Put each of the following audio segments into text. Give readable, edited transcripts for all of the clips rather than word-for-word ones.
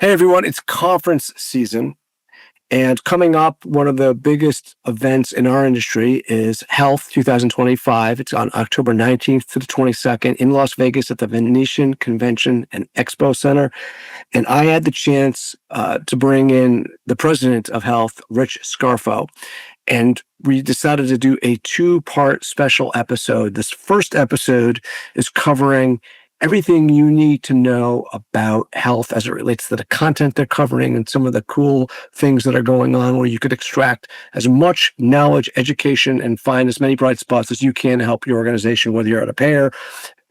Hey everyone, it's conference season. And coming up, one of the biggest events in our industry is Health 2025. It's on October 19th to the 22nd in Las Vegas at the Venetian Convention and Expo Center. And I had the chance to bring in the president of Health, Rich Scarfo. And we decided to do a two-part special episode. This first episode is covering everything you need to know about health as it relates to the content they're covering and some of the cool things that are going on where you could extract as much knowledge, education, and find as many bright spots as you can to help your organization, whether you're at a payer,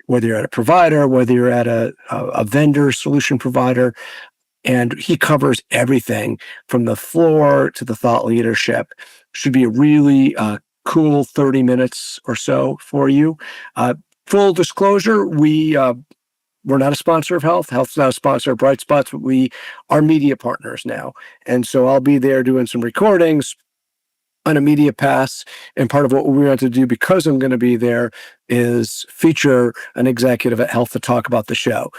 whether you're at a provider, whether you're at a vendor, solution provider. And he covers everything from the floor to the thought leadership. Should be a really cool 30 minutes or so for you. Full disclosure, we're not a sponsor of Health. Health's not a sponsor of Bright Spots, but we are media partners now. And so I'll be there doing some recordings on a media pass. And part of what we want to do, because I'm going to be there, is feature an executive at Health to talk about the show.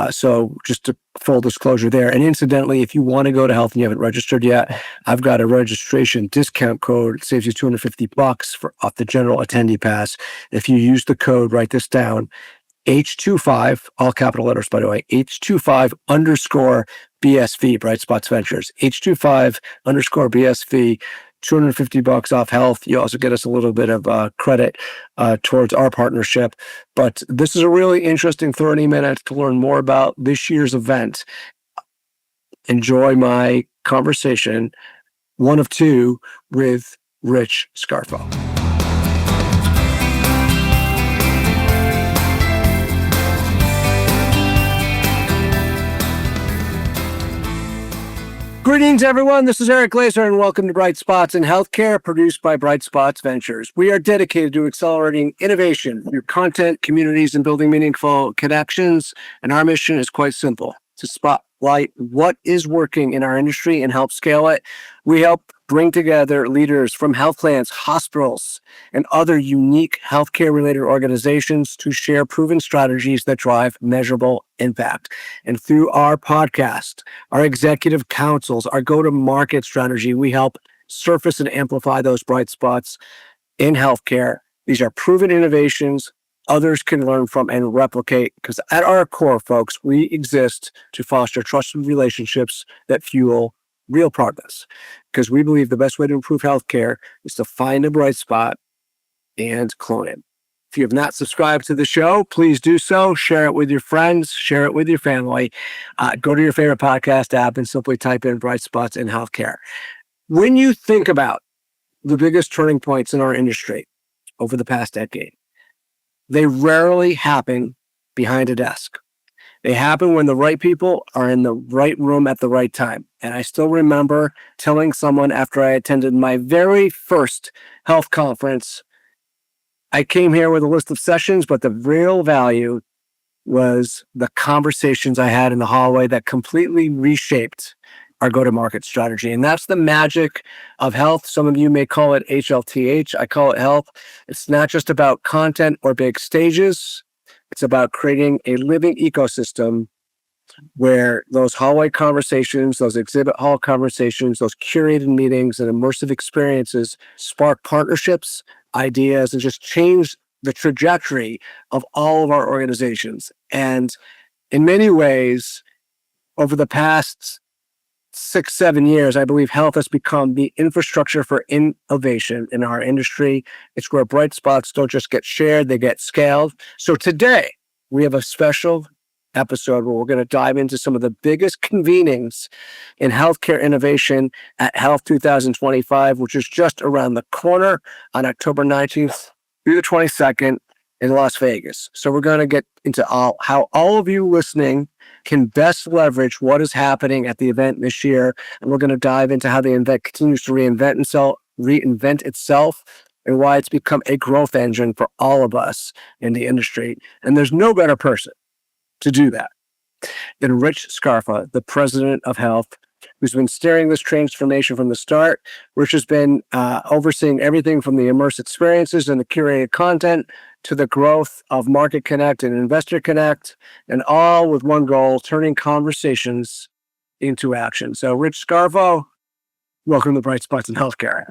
So just a full disclosure there. And incidentally, if you want to go to Health and you haven't registered yet, I've got a registration discount code. It saves you $250 off the general attendee pass. If you use the code, write this down, H25, all capital letters, by the way, H25_BSV, Bright Spots Ventures, H25_BSV, $250 off Health. You also get us a little bit of credit towards our partnership. But this is a really interesting 30 minutes to learn more about this year's event. Enjoy my conversation, one of two, with Rich Scarfo. Greetings, everyone. This is Eric Glazer, and welcome to Bright Spots in Healthcare, produced by Bright Spots Ventures. We are dedicated to accelerating innovation through content, communities, and building meaningful connections. And our mission is quite simple: to spotlight what is working in our industry and help scale it. We help bring together leaders from health plans, hospitals, and other unique healthcare-related organizations to share proven strategies that drive measurable impact. And through our podcast, our executive councils, our go-to-market strategy, we help surface and amplify those bright spots in healthcare. These are proven innovations others can learn from and replicate, because at our core, folks, we exist to foster trusted relationships that fuel real progress, because we believe the best way to improve healthcare is to find a bright spot and clone it. If you have not subscribed to the show, please do so. Share it with your friends, share it with your family. Go to your favorite podcast app and simply type in Bright Spots in Healthcare. When you think about the biggest turning points in our industry over the past decade, they rarely happen behind a desk. They happen when the right people are in the right room at the right time. And I still remember telling someone after I attended my very first health conference, I came here with a list of sessions, but the real value was the conversations I had in the hallway that completely reshaped our go-to-market strategy. And that's the magic of health. Some of you may call it HLTH. I call it health. It's not just about content or big stages. It's about creating a living ecosystem where those hallway conversations, those exhibit hall conversations, those curated meetings and immersive experiences spark partnerships, ideas, and just change the trajectory of all of our organizations. And in many ways, over the past 6-7 years, I believe health has become the infrastructure for innovation in our industry. It's where bright spots don't just get shared, they get scaled. So today, we have a special episode where we're going to dive into some of the biggest convenings in healthcare innovation at Health 2025, which is just around the corner on October 19th through the 22nd in Las Vegas. So we're going to get into how all of you listening can best leverage what is happening at the event this year. And we're going to dive into how the event continues to reinvent itself and why it's become a growth engine for all of us in the industry. And there's no better person to do that than Rich Scarfo, the president of Health, who's been steering this transformation from the start. Rich has been overseeing everything from the immersive experiences and the curated content to the growth of Market Connect and Investor Connect, and all with one goal: turning conversations into action. So Rich Scarfo, welcome to Bright Spots in Healthcare.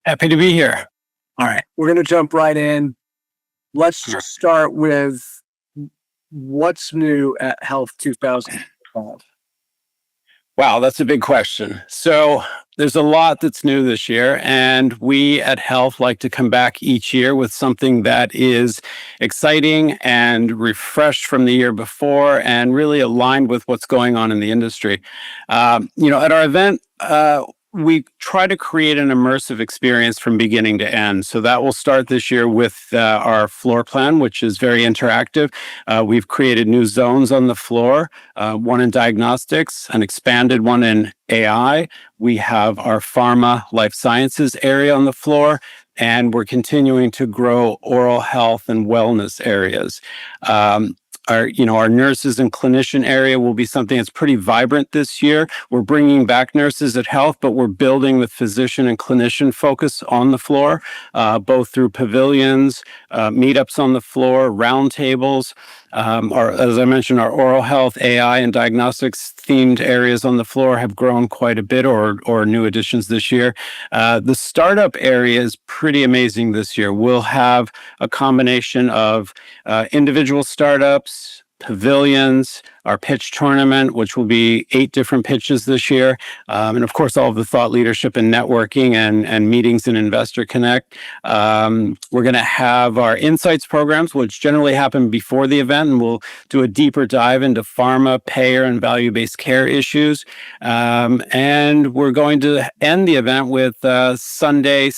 Happy to be here. All right, we're going to jump right in. Let's just start with what's new at Health 2012. Wow, that's a big question. So there's a lot that's new this year, and we at Health like to come back each year with something that is exciting and refreshed from the year before and really aligned with what's going on in the industry. At our event, we try to create an immersive experience from beginning to end. So that will start this year with our floor plan, which is very interactive. We've created new zones on the floor, one in diagnostics, an expanded one in AI. We have our pharma life sciences area on the floor, and we're continuing to grow oral health and wellness areas. Our nurses and clinician area will be something that's pretty vibrant this year. We're bringing back nurses at Health, but we're building the physician and clinician focus on the floor, both through pavilions, meetups on the floor, roundtables. As I mentioned, our oral health, AI, and diagnostics themed areas on the floor have grown quite a bit, or new additions this year. The startup area is pretty amazing this year. We'll have a combination of individual startups, pavilions, our pitch tournament, which will be 8 different pitches this year. And of course, all of the thought leadership and networking and meetings in Investor Connect. We're going to have our insights programs, which generally happen before the event, and we'll do a deeper dive into pharma, payer, and value-based care issues. And we're going to end the event with Wednesday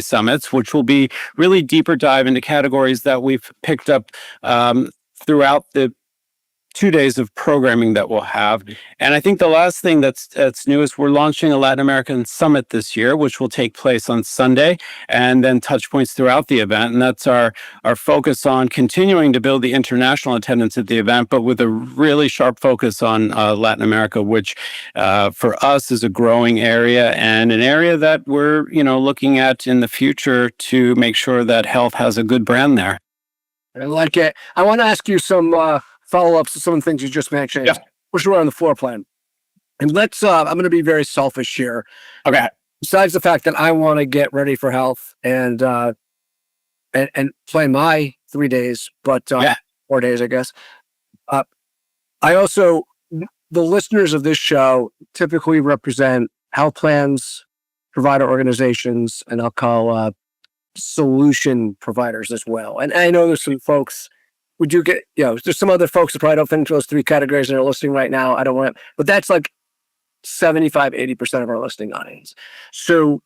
summits, which will be really deeper dive into categories that we've picked up throughout the 2 days of programming that we'll have. And I think the last thing that's new is we're launching a Latin American Summit this year, which will take place on Sunday, and then touch points throughout the event. And that's our focus on continuing to build the international attendance at the event, but with a really sharp focus on Latin America, which for us is a growing area and an area that we're looking at in the future to make sure that Health has a good brand there. I like it. I want to ask you some follow-ups to some of the things you just mentioned. Yeah. Which are on the floor plan. And let's, I'm going to be very selfish here. Okay. Besides the fact that I want to get ready for Health and plan my 3 days, but 4 days, I guess. I also, the listeners of this show typically represent health plans, provider organizations, and I'll call solution providers as well. And I know there's some folks, would you get, there's some other folks that probably don't fit into those 3 categories that are listening right now. I don't want to, but that's like 75, 80% of our listening audience. So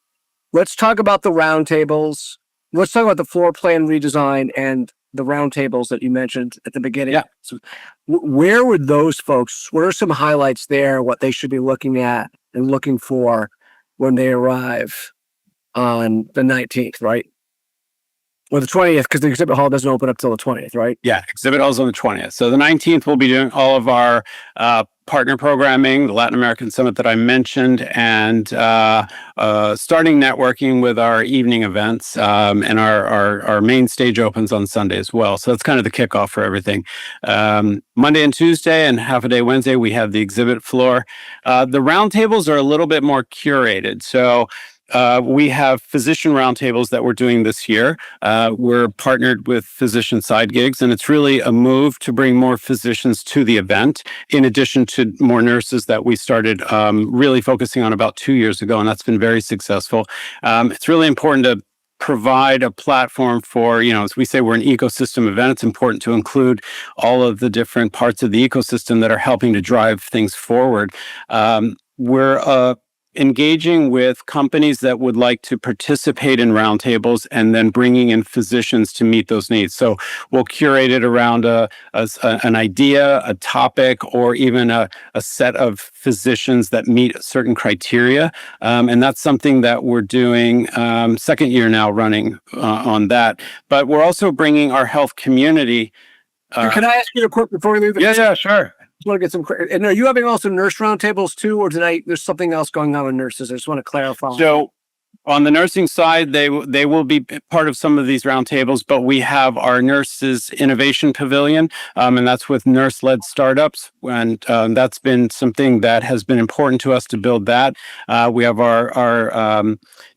let's talk about the roundtables. Let's talk about the floor plan redesign and the roundtables that you mentioned at the beginning. Yeah. So where would those folks, what are some highlights there, what they should be looking at and looking for when they arrive on the 19th, right? Or the 20th, because the exhibit hall doesn't open up till the 20th, right? Yeah, exhibit hall is on the 20th. So the 19th, we'll be doing all of our partner programming, the Latin American Summit that I mentioned, and starting networking with our evening events. And our main stage opens on Sunday as well. So that's kind of the kickoff for everything. Monday and Tuesday and half a day Wednesday, we have the exhibit floor. The roundtables are a little bit more curated. So we have physician roundtables that we're doing this year. We're partnered with Physician Side Gigs, and it's really a move to bring more physicians to the event, in addition to more nurses that we started really focusing on about 2 years ago, and that's been very successful. It's really important to provide a platform for, as we say, we're an ecosystem event. It's important to include all of the different parts of the ecosystem that are helping to drive things forward. We're engaging with companies that would like to participate in roundtables and then bringing in physicians to meet those needs. So we'll curate it around an idea, a topic, or even a set of physicians that meet certain criteria. And that's something that we're doing second year now running on that. But we're also bringing our health community. Can I ask you a quick before we leave? Yeah, sure. I want to get some. And are you having also nurse roundtables too, or tonight there's something else going on with nurses? I just want to clarify. So On the nursing side, they will be part of some of these roundtables, but we have our nurses innovation pavilion, and that's with nurse-led startups, and that's been something that has been important to us to build that. We have our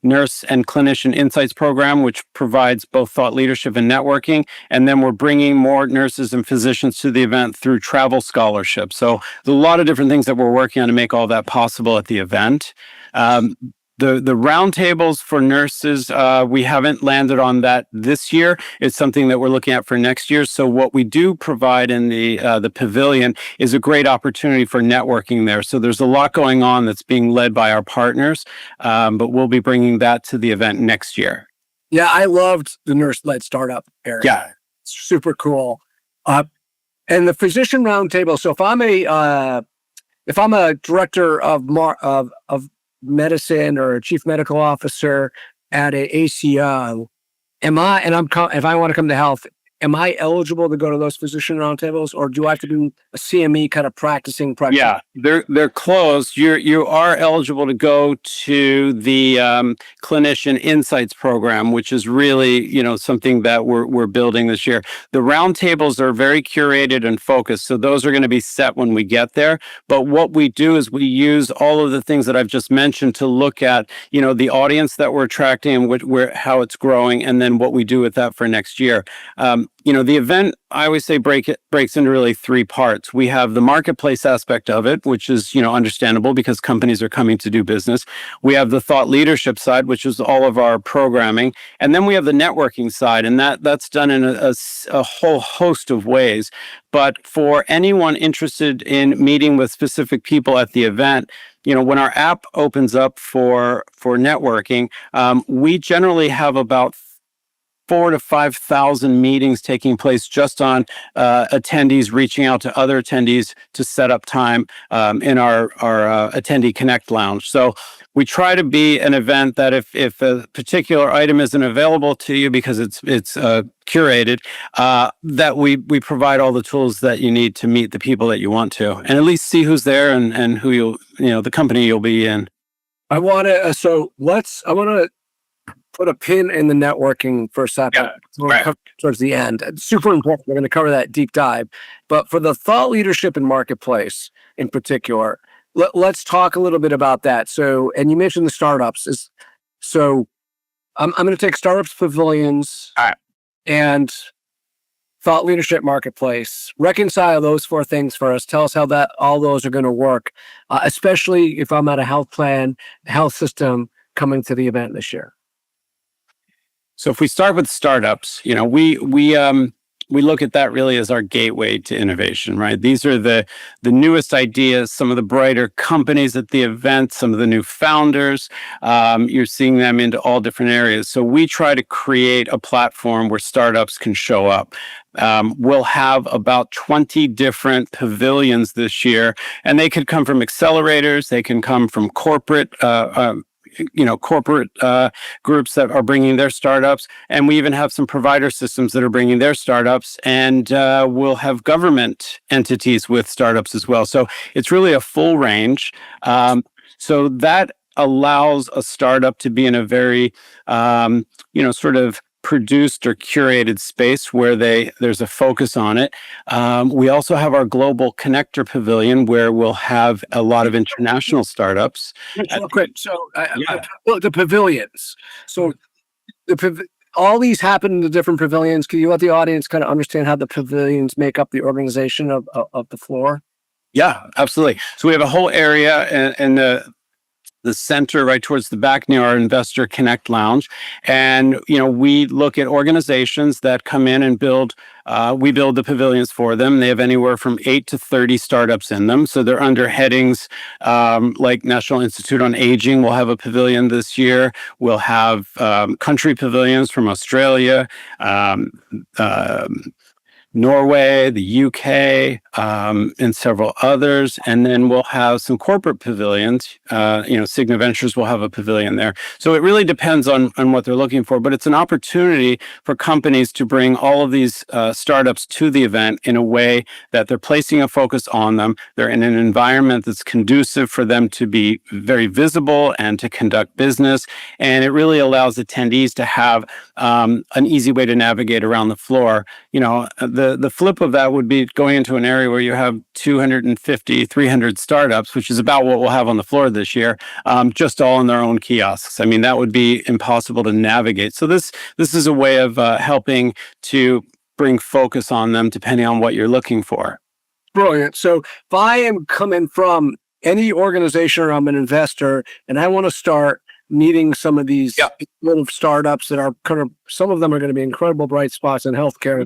nurse and clinician insights program, which provides both thought leadership and networking, and then we're bringing more nurses and physicians to the event through travel scholarship. So there's a lot of different things that we're working on to make all that possible at the event. The roundtables for nurses, we haven't landed on that this year. It's something that we're looking at for next year. So what we do provide in the pavilion is a great opportunity for networking there. So there's a lot going on that's being led by our partners, but we'll be bringing that to the event next year. Yeah, I loved the nurse-led startup area. Yeah, it's super cool. And the physician roundtable. So if I'm a director of medicine or a chief medical officer at a ACO, if I want to come to health, am I eligible to go to those physician roundtables, or do I have to do a CME kind of practicing? Yeah, they're closed. You are eligible to go to the clinician insights program, which is really something that we're building this year. The roundtables are very curated and focused, so those are going to be set when we get there. But what we do is we use all of the things that I've just mentioned to look at the audience that we're attracting and how it's growing, and then what we do with that for next year. The event, I always say, breaks into really three parts. We have the marketplace aspect of it, which is, understandable because companies are coming to do business. We have the thought leadership side, which is all of our programming. And then we have the networking side, and that's done in a whole host of ways. But for anyone interested in meeting with specific people at the event, when our app opens up for networking, we generally have about 4,000 to 5,000 meetings taking place just on attendees reaching out to other attendees to set up time in our attendee connect lounge. So we try to be an event that if a particular item isn't available to you because it's curated, that we provide all the tools that you need to meet the people that you want to, and at least see who's there and who the company you'll be in. I want to put a pin in the networking for a second. Yeah, right. Towards the end. It's super important. We're going to cover that deep dive. But for the thought leadership and marketplace in particular, let's talk a little bit about that. So, and you mentioned the startups. I'm going to take startups pavilions and thought leadership marketplace. Reconcile those four things for us. Tell us how all those are going to work, especially if I'm at a health plan, health system coming to the event this year. So if we start with startups, we look at that really as our gateway to innovation, right? These are the newest ideas, some of the brighter companies at the event, some of the new founders. You're seeing them into all different areas. So we try to create a platform where startups can show up. We'll have about 20 different pavilions this year, and they could come from accelerators. They can come from corporate groups that are bringing their startups, and we even have some provider systems that are bringing their startups, and we'll have government entities with startups as well. So it's really a full range. So that allows a startup to be in a very sort of produced or curated space where there's a focus on it. We also have our global connector pavilion where we'll have a lot of international startups. Real quick, so the pavilions. So all these happen in the different pavilions. Can you let the audience kind of understand how the pavilions make up the organization of the floor? Yeah, absolutely. So we have a whole area in the center right towards the back near our Investor Connect Lounge. And, we look at organizations that come in and we build the pavilions for them. They have anywhere from 8 to 30 startups in them. So they're under headings like National Institute on Aging will have a pavilion this year. We'll have country pavilions from Australia, Norway, the UK, and several others. And then we'll have some corporate pavilions. Cigna Ventures will have a pavilion there. So it really depends on what they're looking for, but it's an opportunity for companies to bring all of these startups to the event in a way that they're placing a focus on them. They're in an environment that's conducive for them to be very visible and to conduct business. And it really allows attendees to have an easy way to navigate around the floor. The flip of that would be going into an area where you have 250, 300 startups, which is about what we'll have on the floor this year, just all in their own kiosks. I mean, that would be impossible to navigate. So this is a way of helping to bring focus on them depending on what you're looking for. Brilliant. So if I am coming from any organization or I'm an investor and I want to start meeting some of these little startups that are some of them are going to be incredible bright spots in healthcare.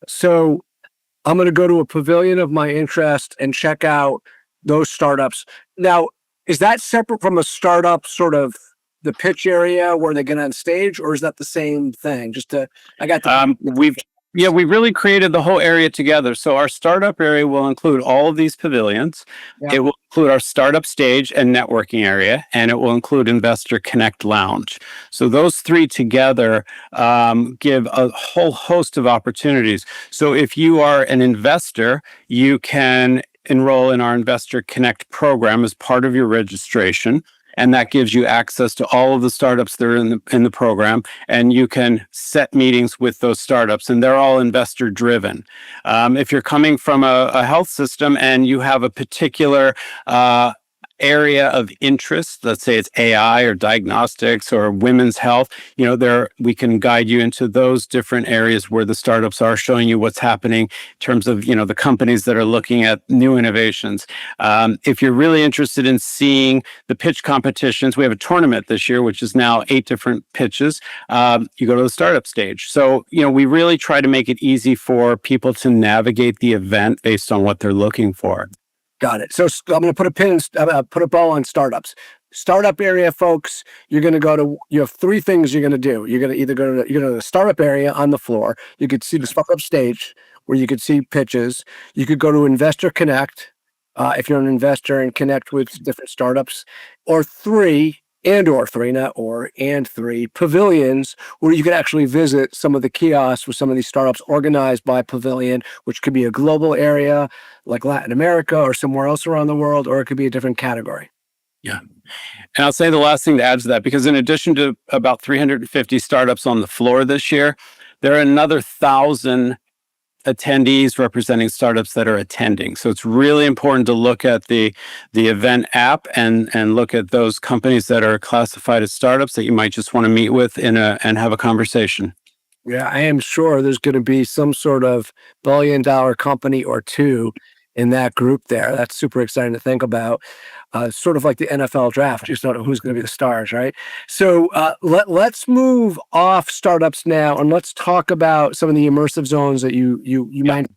So I'm going to go to a pavilion of my interest and check out those startups. Now, is that separate from a startup sort of the pitch area where they get on stage, or is that the same thing? We really created the whole area together. So our startup area will include all of these pavilions. Yeah. It will include our startup stage and networking area, and it will include Investor Connect Lounge. So those three together give a whole host of opportunities. So if you are an investor, you can enroll in our Investor Connect program as part of your registration. And that gives you access to all of the startups that are in the program, and you can set meetings with those startups, and they're all investor driven. If you're coming from a health system and you have a particular area of interest, let's say it's AI or diagnostics or women's health, we can guide you into those different areas where the startups are, showing you what's happening in terms of, the companies that are looking at new innovations. If you're really interested in seeing the pitch competitions, we have a tournament this year, which is now 8 different pitches. You go to the startup stage. So, we really try to make it easy for people to navigate the event based on what they're looking for. Got it. So I'm going to put a bow on startups. Startup area, folks, you have 3 things you're going to do. You're going to either go to the startup area on the floor. You could see the startup stage where you could see pitches. You could go to Investor Connect if you're an investor and connect with different startups, or 3 pavilions where you could actually visit some of the kiosks with some of these startups organized by pavilion, which could be a global area like Latin America or somewhere else around the world, or it could be a different category. Yeah. And I'll say the last thing to add to that, because in addition to about 350 startups on the floor this year, there are another 1,000 attendees representing startups that are attending. So it's really important to look at the event app and look at those companies that are classified as startups that you might just want to meet with and have a conversation. Yeah, I am sure there's going to be some sort of billion-dollar company or two in that group there. That's super exciting to think about. Sort of like the NFL draft. You just don't know who's going to be the stars, right? So let's move off startups now, and let's talk about some of the immersive zones that you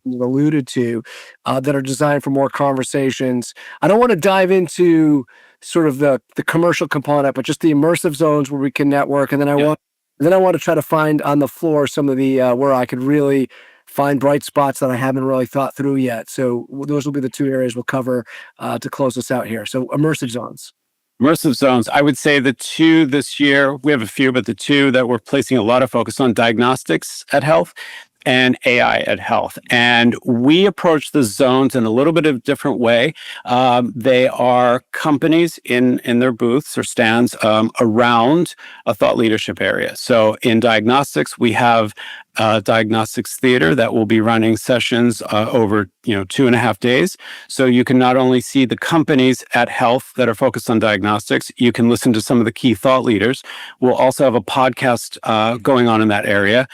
alluded to that are designed for more conversations. I don't want to dive into sort of the commercial component, but just the immersive zones where we can network, and then I want to try to find on the floor some of the where I could really find bright spots that I haven't really thought through yet. So those will be the 2 areas we'll cover to close us out here. So immersive zones. Immersive zones. I would say the 2 this year, we have a few, but the 2 that we're placing a lot of focus on: diagnostics at health and AI at health. And we approach the zones in a little bit of a different way. They are companies in their booths or stands around a thought leadership area. So in diagnostics, we have diagnostics theater that will be running sessions over 2.5 days. So you can not only see the companies at health that are focused on diagnostics, you can listen to some of the key thought leaders. We'll also have a podcast going on in that area,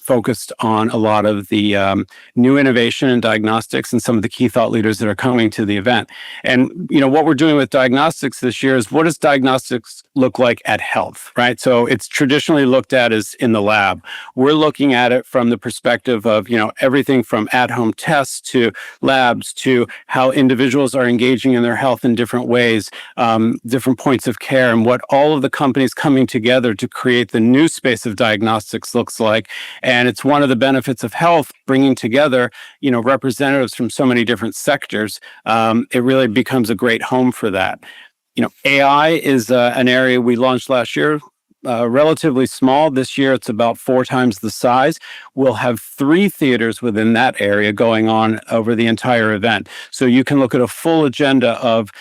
focused on a lot of the new innovation in diagnostics and some of the key thought leaders that are coming to the event. And, what we're doing with diagnostics this year is, what does diagnostics look like at health, right? So it's traditionally looked at as in the lab. We're looking at it from the perspective of, everything from at-home tests to labs to how individuals are engaging in their health in different ways, different points of care, and what all of the companies coming together to create the new space of diagnostics looks like. And And it's one of the benefits of health, bringing together, representatives from so many different sectors. It really becomes a great home for that. AI is an area we launched last year, relatively small. This year, it's about 4 times the size. We'll have 3 theaters within that area going on over the entire event. So you can look at a full agenda of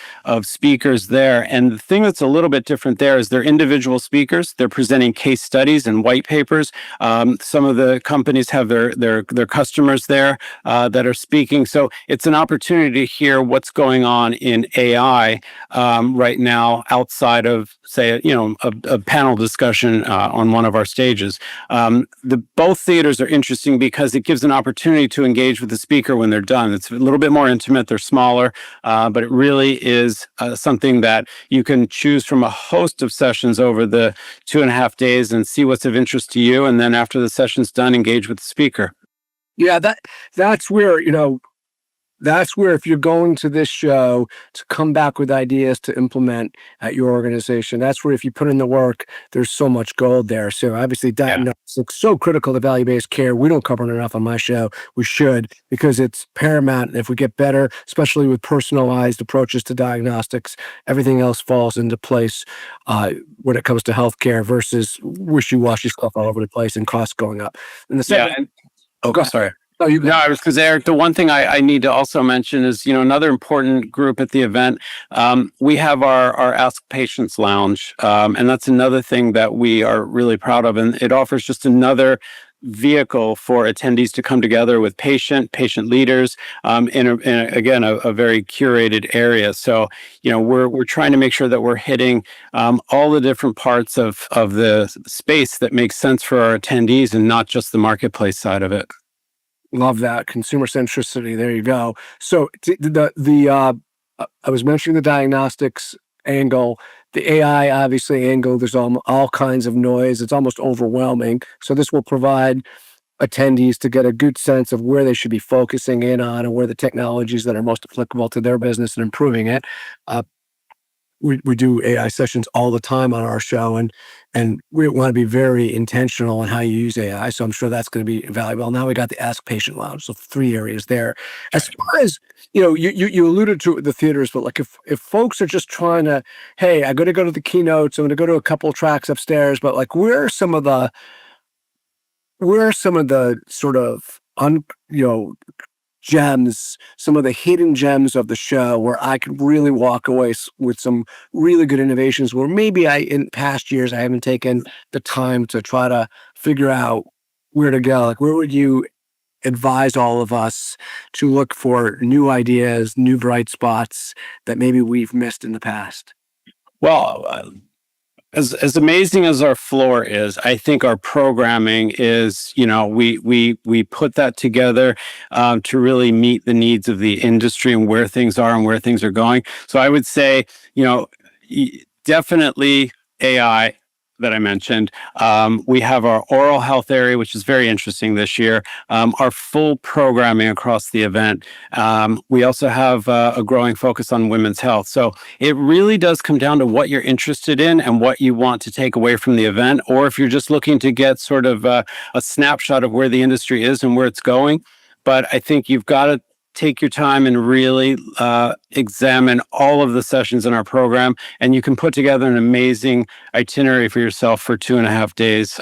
speakers there. And the thing that's a little bit different there is they're individual speakers. They're presenting case studies and white papers. Some of the companies have their customers there that are speaking. So it's an opportunity to hear what's going on in AI right now outside of, say, a panel discussion on one of our stages. Both theaters are interesting because it gives an opportunity to engage with the speaker when they're done. It's a little bit more intimate. They're smaller, but it really is something that you can choose from a host of sessions over the 2.5 days and see what's of interest to you. And then after the session's done, engage with the speaker. Yeah, that's where, that's where, if you're going to this show to come back with ideas to implement at your organization, that's where, if you put in the work, there's so much gold there. So obviously, diagnostics so critical to value-based care. We don't cover it enough on my show. We should, because it's paramount. And if we get better, especially with personalized approaches to diagnostics, everything else falls into place when it comes to healthcare versus wishy-washy stuff all over the place and costs going up. And the second, sorry. No, I was because Eric, the one thing I need to also mention is, another important group at the event. We have our Ask Patients Lounge, and that's another thing that we are really proud of, and it offers just another vehicle for attendees to come together with patient leaders in a very curated area. So, we're trying to make sure that we're hitting all the different parts of the space that makes sense for our attendees and not just the marketplace side of it. Love that consumer centricity. There you go. So I was mentioning the diagnostics angle, the AI obviously angle. There's all kinds of noise. It's almost overwhelming. So this will provide attendees to get a good sense of where they should be focusing in on and where the technologies that are most applicable to their business and improving it. We do AI sessions all the time on our show, and we want to be very intentional on how you use AI. So I'm sure that's going to be valuable. Now we got the Ask Patient Lounge, so 3 areas there. As far as you alluded to the theaters, but like if folks are just trying to, hey, I'm going to go to the keynotes, I'm going to go to a couple tracks upstairs, but like where are some of the sort of gems, some of the hidden gems of the show where I could really walk away with some really good innovations where maybe in past years I haven't taken the time to try to figure out where to go. Like, where would you advise all of us to look for new ideas, new bright spots that maybe we've missed in the past? Well, as amazing as our floor is, I think our programming is, we put that together to really meet the needs of the industry and where things are and where things are going. So I would say, definitely AI that I mentioned. We have our oral health area, which is very interesting this year. Our full programming across the event. We also have a growing focus on women's health. So it really does come down to what you're interested in and what you want to take away from the event, or if you're just looking to get sort of a snapshot of where the industry is and where it's going. But I think you've got to take your time and really examine all of the sessions in our program, and you can put together an amazing itinerary for yourself for 2.5 days.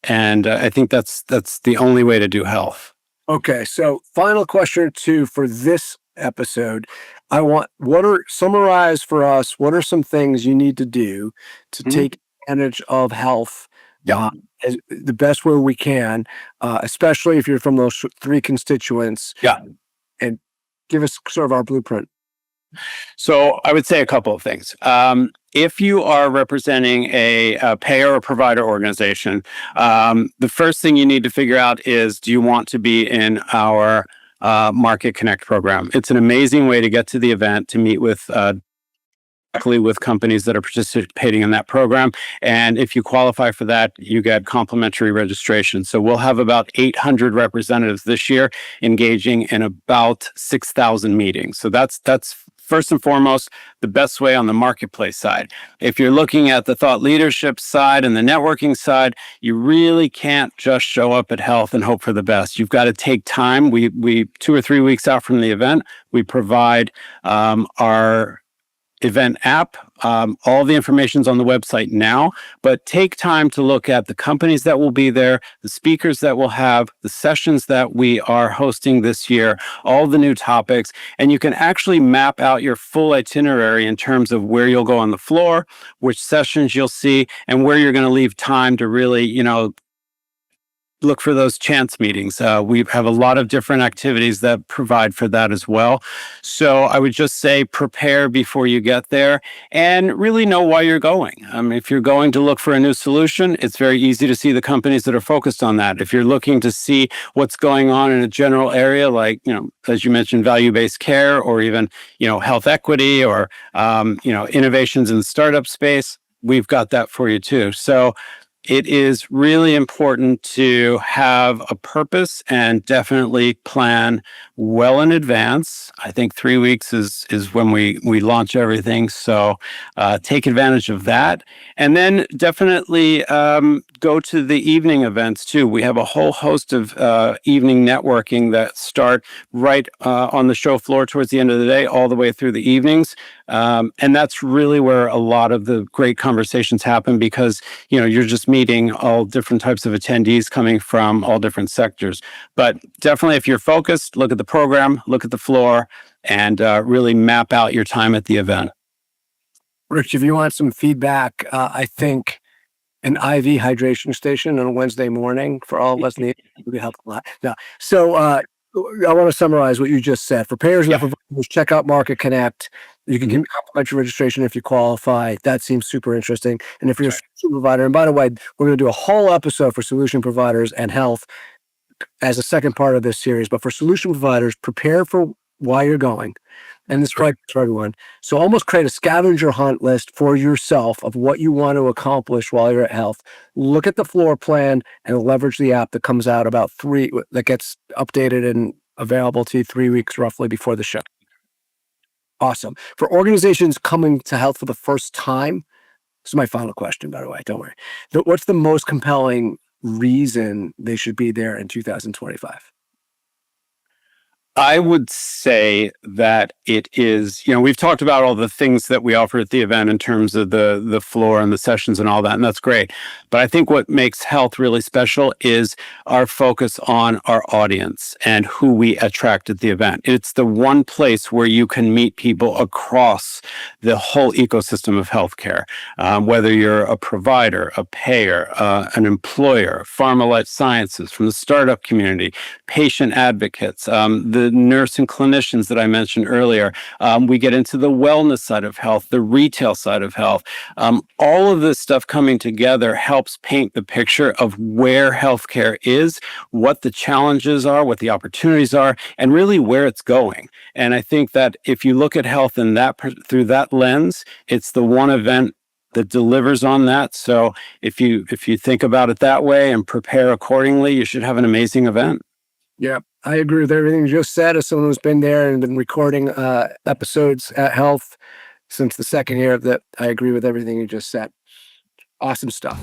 And I think that's the only way to do health. Okay, so final question or two for this episode. Summarize for us, what are some things you need to do to take advantage of health as the best way we can, especially if you're from those 3 constituents? Yeah. And give us sort of our blueprint. So I would say a couple of things. If you are representing a payer or provider organization, the first thing you need to figure out is, do you want to be in our Market Connect program? It's an amazing way to get to the event, to meet with companies that are participating in that program. And if you qualify for that, you get complimentary registration. So we'll have about 800 representatives this year engaging in about 6,000 meetings. So that's first and foremost, the best way on the marketplace side. If you're looking at the thought leadership side and the networking side, you really can't just show up at Health and hope for the best. You've got to take time. We 2 or 3 weeks out from the event, we provide our event app. All the information's on the website now, but take time to look at the companies that will be there, the speakers that we'll have, the sessions that we are hosting this year, all the new topics, and you can actually map out your full itinerary in terms of where you'll go on the floor, which sessions you'll see, and where you're going to leave time to really, look for those chance meetings. We have a lot of different activities that provide for that as well. So I would just say prepare before you get there and really know why you're going. If you're going to look for a new solution, it's very easy to see the companies that are focused on that. If you're looking to see what's going on in a general area, like, as you mentioned, value-based care or even, health equity or, innovations in the startup space, we've got that for you too. So it is really important to have a purpose and definitely plan well in advance. I think 3 weeks is when we launch everything. So take advantage of that. And then definitely go to the evening events too. We have a whole host of evening networking that start right on the show floor towards the end of the day, all the way through the evenings. And that's really where a lot of the great conversations happen because, you're just meeting all different types of attendees coming from all different sectors. But definitely if you're focused, look at the program, look at the floor, and really map out your time at the event. Rich, if you want some feedback, I think an IV hydration station on a Wednesday morning for all of us would help a lot. No. So I want to summarize what you just said. For payers and providers, check out Market Connect. You can get complimentary registration if you qualify. That seems super interesting. And if you're a solution provider, and by the way, we're going to do a whole episode for solution providers and health as a second part of this series. But for solution providers, prepare for why you're going. And this is right for everyone. So almost create a scavenger hunt list for yourself of what you want to accomplish while you're at Health. Look at the floor plan and leverage the app that comes out that gets updated and available to you 3 weeks roughly before the show. Awesome. For organizations coming to Health for the first time, this is my final question, by the way, don't worry. What's the most compelling reason they should be there in 2025? I would say that it is, we've talked about all the things that we offer at the event in terms of the floor and the sessions and all that, and that's great. But I think what makes Health really special is our focus on our audience and who we attract at the event. It's the one place where you can meet people across the whole ecosystem of healthcare, whether you're a provider, a payer, an employer, pharma life sciences, from the startup community, patient advocates, the nurse and clinicians that I mentioned earlier. We get into the wellness side of health, the retail side of health. All of this stuff coming together helps paint the picture of where healthcare is, what the challenges are, what the opportunities are, and really where it's going. And I think that if you look at health in through that lens, it's the one event that delivers on that. So if you think about it that way and prepare accordingly, you should have an amazing event. Yeah, I agree with everything you just said. As someone who's been there and been recording episodes at Health since the second year, that I agree with everything you just said. Awesome stuff.